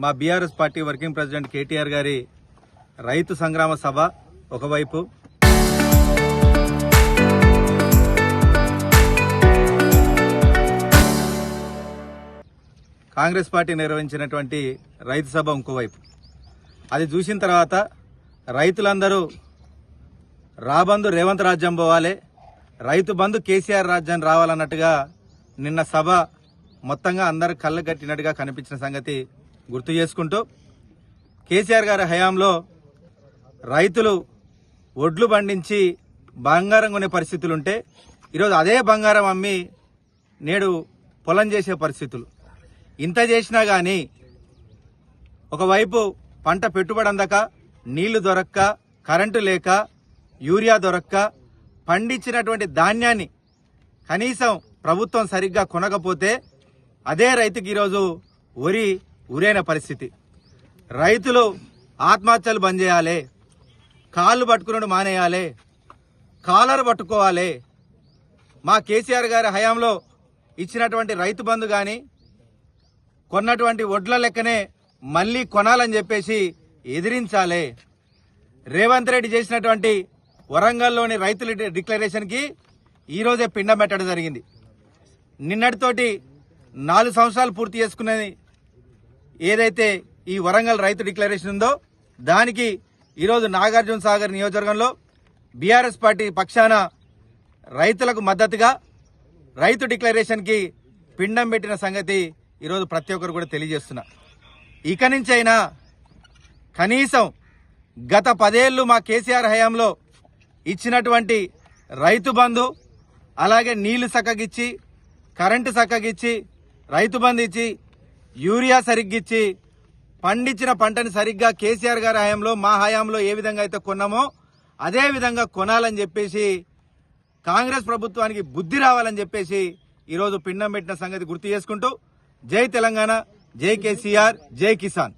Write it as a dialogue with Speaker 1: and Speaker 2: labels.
Speaker 1: మా BRS party working president KTR గారి రైతు సంగ్రామ సభ ఒకవైపు, కాంగ్రెస్ పార్టీ నిర్వహించినటువంటి రైతు సభ ఇంకోవైపు. అది చూసిన తర్వాత రైతులందరూ రాబందు రేవంత్ రాజ్యం పోవాలి, రైతు బంధు కేసీఆర్ రాజ్యం రావాలన్నట్టుగా నిన్న సభ మొత్తంగా అందరు కళ్ళు కట్టినట్టుగా కనిపించిన సంగతి గుర్తు చేసుకుంటూ, కేసీఆర్ గారి హయాంలో రైతులు ఒడ్లు పండించి బంగారం కొనే పరిస్థితులుంటే ఈరోజు అదే బంగారం అమ్మి నేడు పొలం చేసే పరిస్థితులు. ఇంత చేసినా కానీ ఒకవైపు పంట పెట్టుబడి అందక, నీళ్లు దొరక్క, కరెంటు లేక, యూరియా దొరక్క పండించినటువంటి ధాన్యాన్ని కనీసం ప్రభుత్వం సరిగ్గా కొనకపోతే అదే రైతుకి ఈరోజు ఉరైన పరిస్థితి. రైతులు ఆత్మహత్యలు బంద్ చేయాలి, కాళ్ళు పట్టుకున్నాడు మానేయాలి, కాలర్ పట్టుకోవాలి. మా కేసీఆర్ గారి హయాంలో ఇచ్చినటువంటి రైతు బంధు కానీ కొన్నటువంటి వడ్ల లెక్కనే మళ్లీ కొనాలని చెప్పేసి ఎదిరించాలి. రేవంత్ రెడ్డి చేసినటువంటి వరంగల్లోని రైతుల డిక్లరేషన్కి ఈరోజే పిండం పెట్టడం జరిగింది. నిన్నటితోటి 4 సంవత్సరాలు పూర్తి చేసుకున్నది ఏదైతే ఈ వరంగల్ రైతు డిక్లరేషన్ ఉందో దానికి ఈరోజు నాగార్జున సాగర్ నియోజకవర్గంలో బీఆర్ఎస్ పార్టీ పక్షాన రైతులకు మద్దతుగా రైతు డిక్లరేషన్కి పిండం పెట్టిన సంగతి ఈరోజు ప్రతి ఒక్కరు కూడా తెలియజేస్తున్నా. ఇక నుంచైనా కనీసం గత 10 ఏళ్లు మా కేసీఆర్ హయాంలో ఇచ్చినటువంటి రైతు బంధు, అలాగే నీళ్లు చక్కగిచ్చి, కరెంటు చక్కగిచ్చి, రైతు బంధు ఇచ్చి, యూరియా సరిగ్గిచ్చి, పండించిన పంటని సరిగ్గా కేసీఆర్ గారి హయాంలో మా హయాంలో ఏ విధంగా అయితే కొన్నామో అదే విధంగా కొనాలని చెప్పేసి కాంగ్రెస్ ప్రభుత్వానికి బుద్ధి రావాలని చెప్పేసి ఈరోజు పిండం పెట్టిన సంగతి గుర్తు చేసుకుంటూ, జై తెలంగాణ, జై కేసీఆర్, జై కిసాన్.